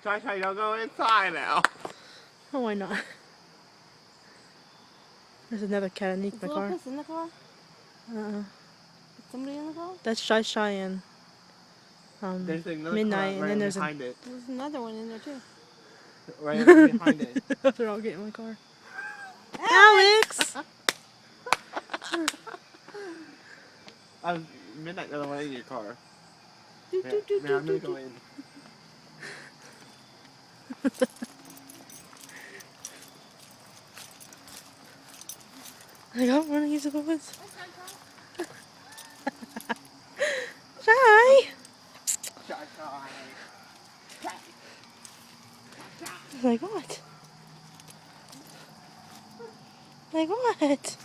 Shy, don't go inside now. Oh, why not? There's another cat underneath my car. Is in the car? Is somebody in the car? That's Shy and There's another Midnight, car right and then there's behind it. There's another one in there too. Right behind it. They're all getting in my car. Alex! Midnight doesn't want in your car. Do, do, do, Man, I'm do, gonna do, go do. in. I got running into the woods. Shy! Like what? Like what?